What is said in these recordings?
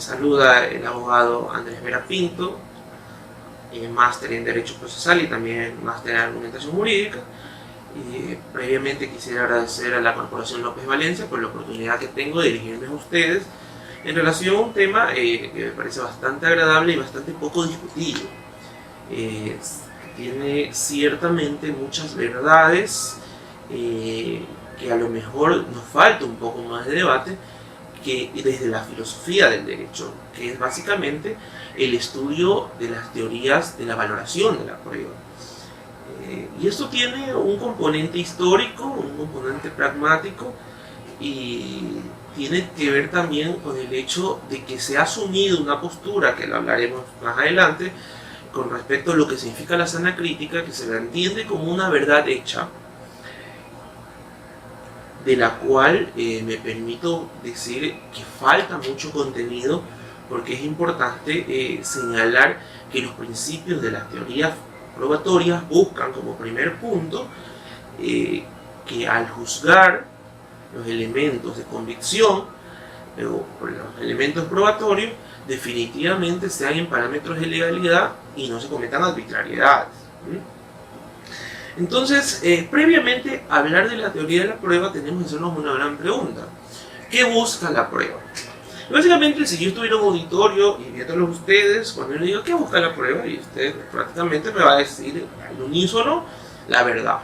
Les saluda el abogado Andrés Vera Pinto, máster en Derecho Procesal y también máster en Argumentación Jurídica. Previamente quisiera agradecer a la Corporación López Valencia por la oportunidad que tengo de dirigirme a ustedes en relación a un tema que me parece bastante agradable y bastante poco discutido. Tiene ciertamente muchas verdades que a lo mejor nos falta un poco más de debate, que desde la filosofía del derecho, que es básicamente el estudio de las teorías de la valoración de la prueba. Y esto tiene un componente histórico, un componente pragmático, y tiene que ver también con el hecho de que se ha asumido una postura, que lo hablaremos más adelante, con respecto a lo que significa la sana crítica, que se la entiende como una verdad hecha, de la cual me permito decir que falta mucho contenido, porque es importante señalar que los principios de las teorías probatorias buscan como primer punto que al juzgar los elementos de convicción o los elementos probatorios definitivamente sean en parámetros de legalidad y no se cometan arbitrariedades. Entonces, previamente a hablar de la teoría de la prueba, tenemos que hacernos una gran pregunta. ¿Qué busca la prueba? Básicamente, si yo estuviera en un auditorio y viéndolos ustedes, cuando yo le digo ¿qué busca la prueba? Y usted prácticamente me va a decir al unísono la verdad.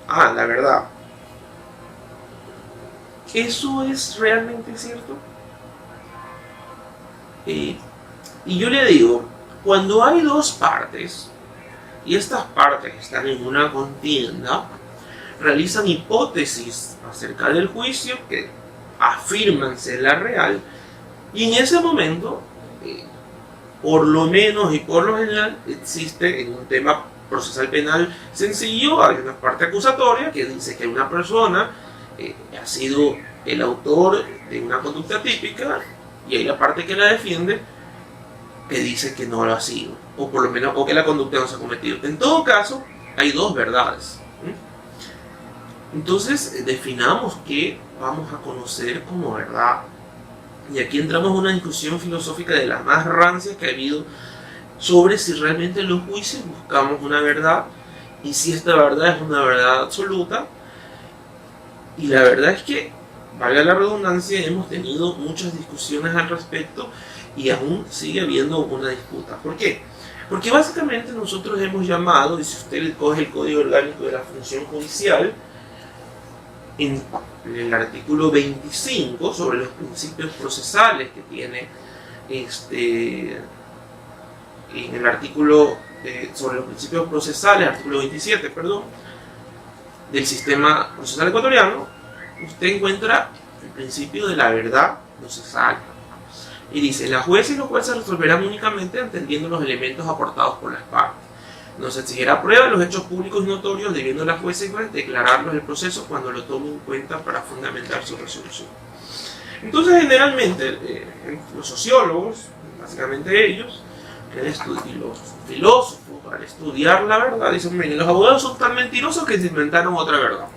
La verdad. ¿Eso es realmente cierto? Y yo le digo, cuando hay dos partes, y estas partes están en una contienda, realizan hipótesis acerca del juicio que afirman ser la real, y en ese momento, por lo menos y por lo general, existe en un tema procesal penal sencillo, hay una parte acusatoria que dice que una persona ha sido el autor de una conducta típica, y hay la parte que la defiende que dice que no lo ha sido, o por lo menos o que la conducta no se ha cometido. En todo caso, hay dos verdades. Entonces, definamos qué vamos a conocer como verdad. Y aquí entramos en una discusión filosófica de las más rancias que ha habido sobre si realmente en los juicios buscamos una verdad y si esta verdad es una verdad absoluta. Y la verdad es que, valga la redundancia, hemos tenido muchas discusiones al respecto y aún sigue habiendo una disputa. ¿Por qué? Porque básicamente nosotros hemos llamado, y si usted coge el Código Orgánico de la Función Judicial, en el artículo 25 sobre los principios procesales que tiene en el artículo sobre los principios procesales, artículo 27, perdón, del sistema procesal ecuatoriano, usted encuentra el principio de la verdad procesal. Y dice, la jueza y los jueces resolverán únicamente entendiendo los elementos aportados por las partes. No se exigirá prueba de los hechos públicos y notorios, debiendo la jueza y juez declararlos en el proceso cuando lo tome en cuenta para fundamentar su resolución. Entonces, generalmente, los sociólogos, básicamente ellos, y los filósofos, al estudiar la verdad, dicen, miren, los abogados son tan mentirosos que se inventaron otra verdad.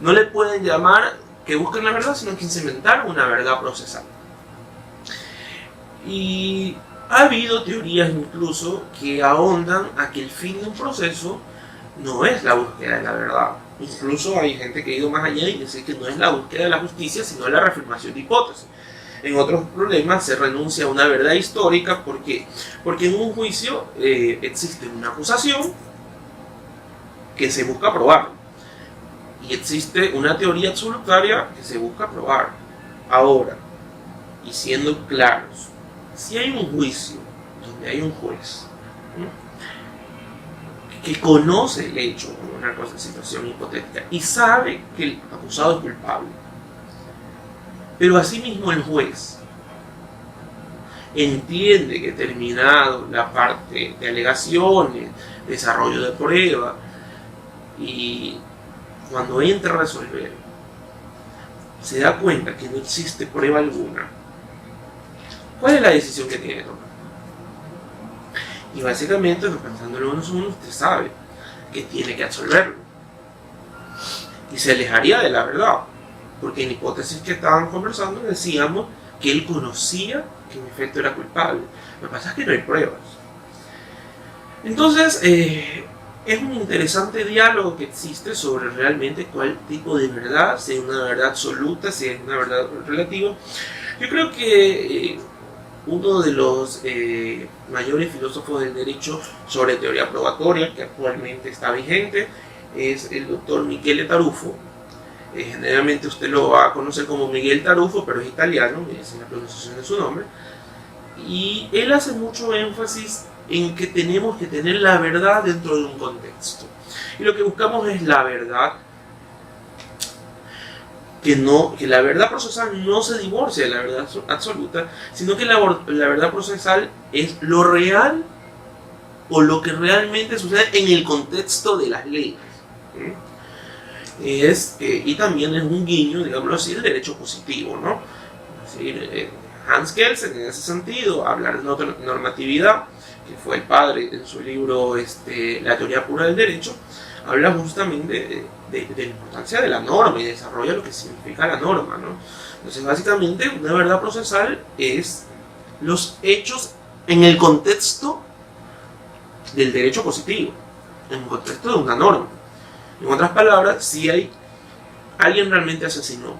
No le pueden llamar que busquen la verdad, sino que se inventaron una verdad procesal. Y ha habido teorías incluso que ahondan a que el fin de un proceso no es la búsqueda de la verdad. Incluso hay gente que ha ido más allá y dice que no es la búsqueda de la justicia, sino la reafirmación de hipótesis. En otros problemas se renuncia a una verdad histórica. ¿Por qué? Porque en un juicio existe una acusación que se busca probar. Y existe una teoría absolutaria que se busca probar. Ahora, y siendo claros, si hay un juicio donde hay un juez que conoce el hecho como una situación hipotética y sabe que el acusado es culpable, pero asimismo el juez entiende que terminado la parte de alegaciones, desarrollo de prueba, y cuando entra a resolver se da cuenta que no existe prueba alguna, ¿cuál es la decisión que tiene que tomar? Y básicamente, pensándolo uno a uno, usted sabe que tiene que absolverlo. Y se alejaría de la verdad. Porque en hipótesis que estaban conversando decíamos que él conocía que en efecto era culpable. Lo que pasa es que no hay pruebas. Entonces, es un interesante diálogo que existe sobre realmente cuál tipo de verdad, si es una verdad absoluta, si es una verdad relativa. Yo creo que uno de los mayores filósofos del derecho sobre teoría probatoria, que actualmente está vigente, es el doctor Michele Tarufo. Generalmente usted lo va a conocer como Miguel Tarufo, pero es italiano, esa es la pronunciación de su nombre. Y él hace mucho énfasis en que tenemos que tener la verdad dentro de un contexto. Y lo que buscamos es la verdad, que la verdad procesal no se divorcia de la verdad absoluta, sino que la verdad procesal es lo real o lo que realmente sucede en el contexto de las leyes. Y también es un guiño, digámoslo así, del derecho positivo, ¿no? Es decir, Hans Kelsen, en ese sentido, hablar de normatividad, que fue el padre en su libro La teoría pura del derecho, habla justamente de la importancia de la norma y desarrolla lo que significa la norma, ¿no? Entonces, básicamente, una verdad procesal es los hechos en el contexto del derecho positivo, en el contexto de una norma. En otras palabras, si alguien realmente asesinó,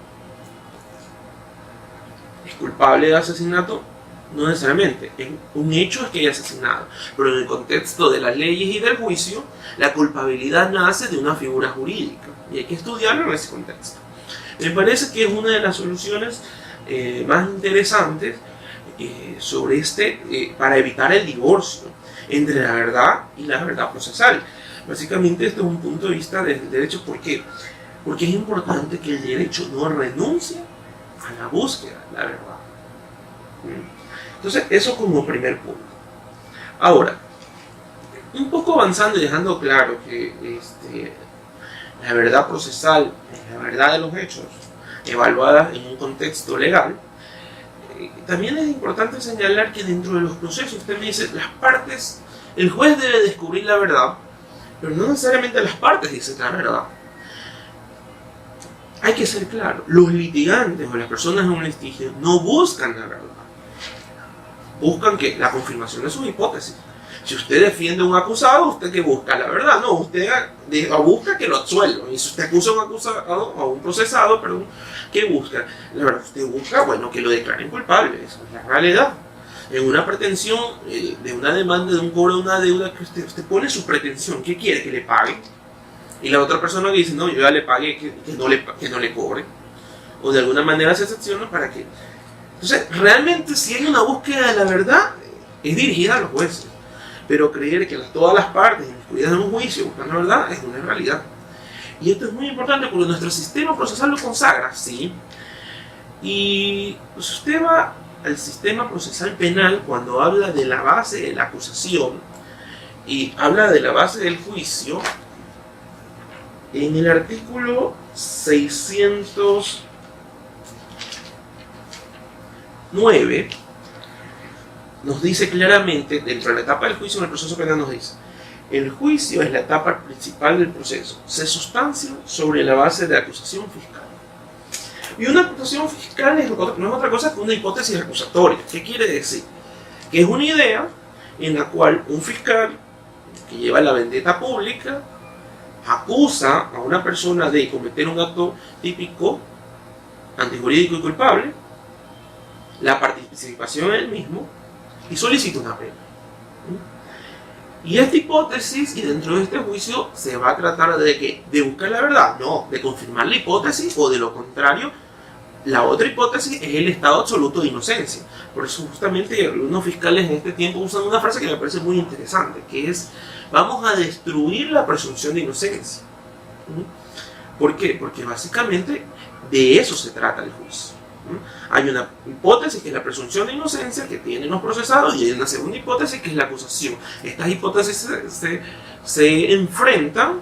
es culpable de asesinato, no necesariamente. Un hecho es que haya asesinado, pero en el contexto de las leyes y del juicio, la culpabilidad nace de una figura jurídica y hay que estudiarlo en ese contexto. Me parece que es una de las soluciones más interesantes sobre para evitar el divorcio entre la verdad y la verdad procesal. Básicamente este es un punto de vista del derecho. ¿Por qué? Porque es importante que el derecho no renuncie a la búsqueda de la verdad. Entonces, eso como primer punto. Ahora, un poco avanzando y dejando claro que la verdad procesal es la verdad de los hechos evaluada en un contexto legal, también es importante señalar que dentro de los procesos, usted me dice, las partes, el juez debe descubrir la verdad, pero no necesariamente las partes dicen la verdad. Hay que ser claro, los litigantes o las personas en un litigio no buscan la verdad. Buscan la confirmación de sus hipótesis. Si usted defiende a un acusado, ¿usted qué busca? La verdad, no, usted busca que lo absuelvan. Y si usted acusa a un acusado, o a un procesado, perdón, ¿qué busca? La verdad, usted busca, bueno, que lo declaren culpable. Esa es la realidad. En una pretensión de una demanda, de un cobro de una deuda, que usted pone su pretensión. ¿Qué quiere? Que le paguen. Y la otra persona que dice, no, yo ya le pagué, que no le cobre. O de alguna manera se excepciona para que... Entonces, realmente si hay una búsqueda de la verdad, es dirigida a los jueces. Pero creer que todas las partes incluidas en un juicio buscan la verdad es una realidad. Y esto es muy importante porque nuestro sistema procesal lo consagra, ¿sí? Y pues usted va al sistema procesal penal cuando habla de la base de la acusación y habla de la base del juicio. En el artículo 609 nos dice claramente, dentro de la etapa del juicio en el proceso penal nos dice, el juicio es la etapa principal del proceso, se sustancia sobre la base de acusación fiscal. Y una acusación fiscal no es otra cosa que una hipótesis acusatoria. ¿Qué quiere decir? Que es una idea en la cual un fiscal que lleva la vendetta pública acusa a una persona de cometer un acto típico, antijurídico y culpable, la participación en el mismo, y solicita una pena. Y esta hipótesis, y dentro de este juicio, se va a tratar de buscar la verdad, no, de confirmar la hipótesis, o de lo contrario, la otra hipótesis es el estado absoluto de inocencia. Por eso justamente algunos fiscales en este tiempo usan una frase que me parece muy interesante, que es, vamos a destruir la presunción de inocencia. ¿Por qué? Porque básicamente de eso se trata el juicio. Hay una hipótesis que es la presunción de inocencia que tienen los procesados y hay una segunda hipótesis que es la acusación. Estas hipótesis se enfrentan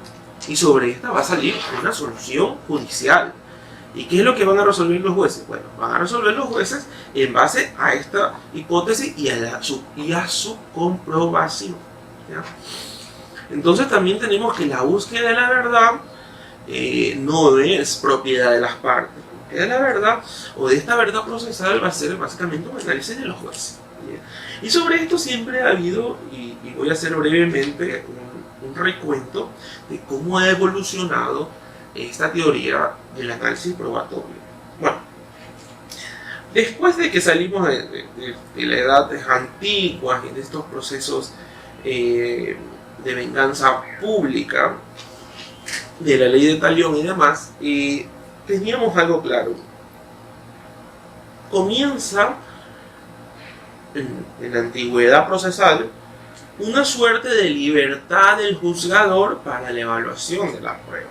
y sobre esta va a salir una solución judicial. ¿Y qué es lo que van a resolver los jueces? Bueno, van a resolver los jueces en base a esta hipótesis y a su comprobación, ¿ya? Entonces también tenemos que la búsqueda de la verdad no es propiedad de las partes. búsqueda de la verdad o de esta verdad procesal va a ser básicamente un análisis de los jueces. Y sobre esto siempre ha habido, y voy a hacer brevemente un recuento de cómo ha evolucionado esta teoría del análisis probatorio. Bueno, después de que salimos de la edad antigua y de estos procesos de venganza pública, de la ley de talión y demás, teníamos algo claro. Comienza en la antigüedad procesal una suerte de libertad del juzgador para la evaluación de la prueba.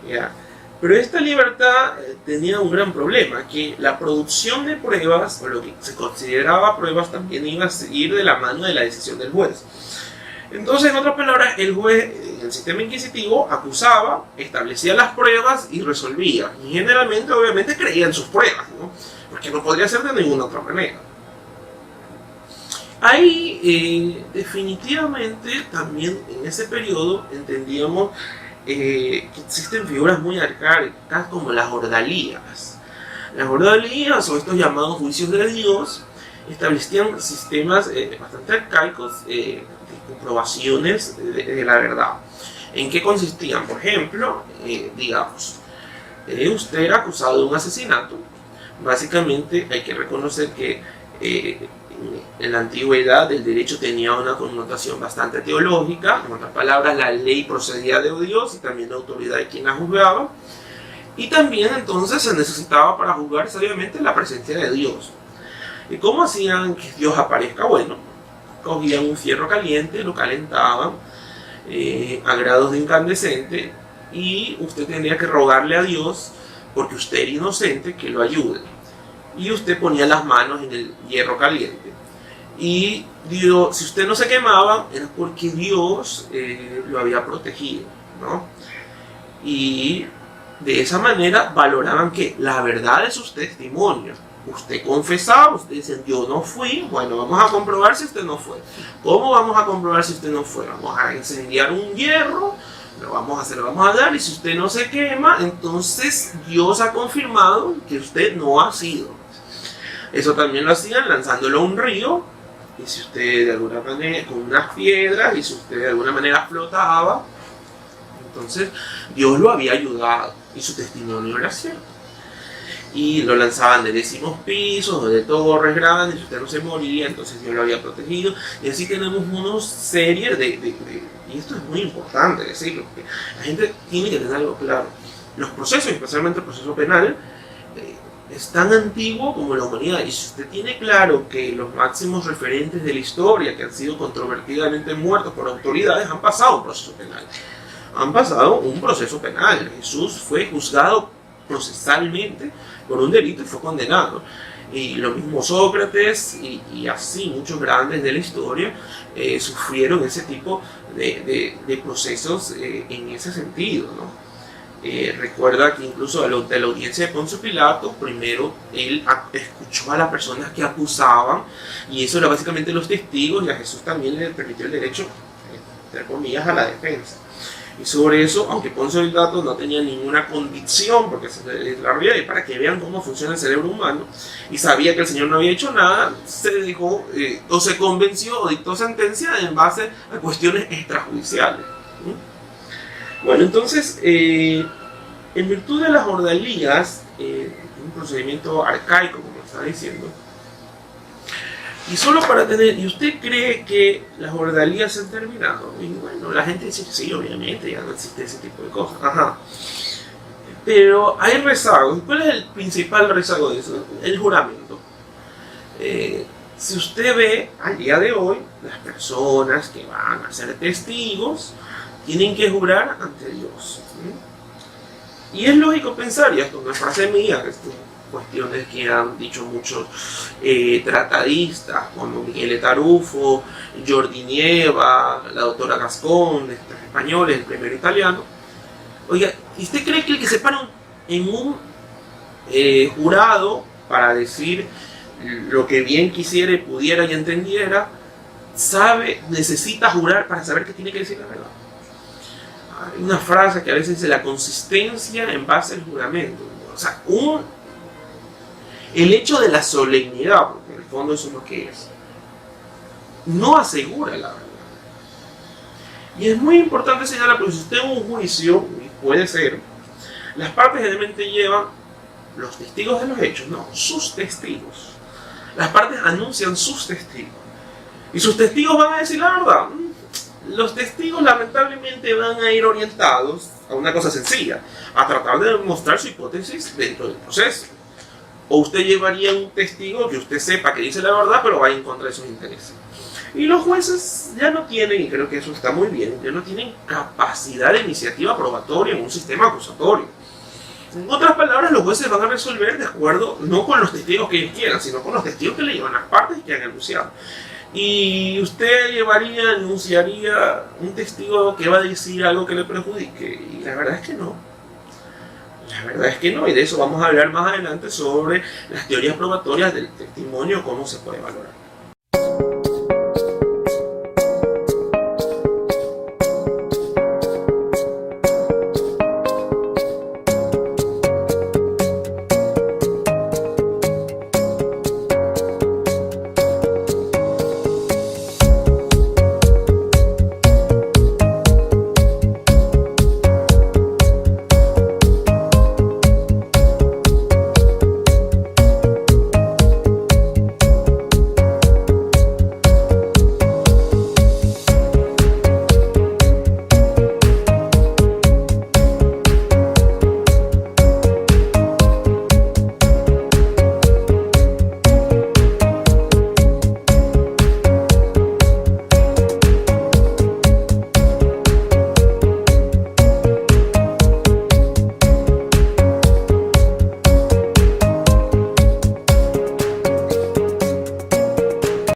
¿Ya? Pero esta libertad tenía un gran problema, que la producción de pruebas, o lo que se consideraba pruebas, también iba a ir de la mano de la decisión del juez. Entonces, en otras palabras, el juez, en el sistema inquisitivo, acusaba, establecía las pruebas y resolvía. Y generalmente, obviamente, creía en sus pruebas, ¿no? Porque no podría ser de ninguna otra manera. Ahí, definitivamente, también en ese periodo entendíamos que existen figuras muy arcaicas como las ordalías. Las ordalías, o estos llamados juicios de Dios, establecían sistemas bastante arcaicos de comprobaciones de la verdad. ¿En qué consistían? Por ejemplo, digamos, usted era acusado de un asesinato. Básicamente hay que reconocer que en la antigüedad el derecho tenía una connotación bastante teológica. En otras palabras, la ley procedía de Dios y también la autoridad de quien la juzgaba. Y también entonces se necesitaba para juzgar seriamente la presencia de Dios. ¿Y cómo hacían que Dios aparezca? Bueno, cogían un fierro caliente, lo calentaban a grados de incandescente y usted tenía que rogarle a Dios, porque usted era inocente, que lo ayude. Y usted ponía las manos en el hierro caliente. Y Dios, si usted no se quemaba, era porque Dios lo había protegido, ¿no? Y de esa manera valoraban que la verdad de sus testimonios. Usted confesaba, usted decía, yo no fui. Bueno, vamos a comprobar si usted no fue. ¿Cómo vamos a comprobar si usted no fue? Vamos a incendiar un hierro, lo vamos a dar, y si usted no se quema, entonces Dios ha confirmado que usted no ha sido. Eso también lo hacían lanzándolo a un río, y si usted de alguna manera, con unas piedras, y si usted de alguna manera flotaba, entonces Dios lo había ayudado y su testimonio era cierto. Y lo lanzaban de 10º pisos o de torres grandes, y si usted no se moría, entonces Dios lo había protegido. Y así tenemos una serie y esto es muy importante decirlo, porque la gente tiene que tener algo claro. Los procesos, especialmente el proceso penal, es tan antiguo como la humanidad, y si usted tiene claro que los máximos referentes de la historia que han sido controvertidamente muertos por autoridades han pasado un proceso penal. Han pasado un proceso penal. Jesús fue juzgado procesalmente por un delito y fue condenado. Y lo mismo Sócrates y así muchos grandes de la historia sufrieron ese tipo de procesos en ese sentido, ¿no? Recuerda que incluso de la audiencia de Poncio Pilato, primero él escuchó a las personas que acusaban, y eso era básicamente los testigos, y a Jesús también le permitió el derecho, entre comillas, a la defensa. Y sobre eso, aunque Poncio Pilato no tenía ninguna convicción, porque la realidad es para que vean cómo funciona el cerebro humano, y sabía que el Señor no había hecho nada, se dejó o se convenció o dictó sentencia en base a cuestiones extrajudiciales. Bueno, entonces, en virtud de las ordalías, un procedimiento arcaico, como estaba diciendo, y solo para tener, ¿y usted cree que las ordalías se han terminado? Y bueno, la gente dice, sí, obviamente, ya no existe ese tipo de cosas. Ajá. Pero hay rezagos. ¿Cuál es el principal rezago de eso? El juramento. Si usted ve, al día de hoy, las personas que van a ser testigos tienen que jurar ante Dios. Y es lógico pensar, y esto no es frase mía, esto cuestiones que han dicho muchos tratadistas como Miguel Tarufo, Jordi Nieva, la doctora Gascón, estos españoles, el primero italiano. Oiga, ¿y usted cree que el que se para en un jurado para decir lo que bien quisiera, pudiera y entendiera, necesita jurar para saber que tiene que decir la verdad? Hay una frase que a veces dice la consistencia en base al juramento. o sea, el hecho de la solemnidad, porque en el fondo eso es lo que es, no asegura la verdad. Y es muy importante señalar, porque si usted en un juicio, y puede ser, las partes generalmente llevan los testigos de los hechos, no, sus testigos. Las partes anuncian sus testigos. Y sus testigos van a decir la verdad. Los testigos lamentablemente van a ir orientados a una cosa sencilla, a tratar de demostrar su hipótesis dentro del proceso. O usted llevaría un testigo que usted sepa que dice la verdad, pero va en contra de sus intereses. Y los jueces ya no tienen, y creo que eso está muy bien, ya no tienen capacidad de iniciativa probatoria en un sistema acusatorio. En otras palabras, los jueces van a resolver de acuerdo, no con los testigos que ellos quieran, sino con los testigos que le llevan las partes que han anunciado. Y usted anunciaría un testigo que va a decir algo que le perjudique, y la verdad es que no. La verdad es que no, y de eso vamos a hablar más adelante sobre las teorías probatorias del testimonio, cómo se puede valorar.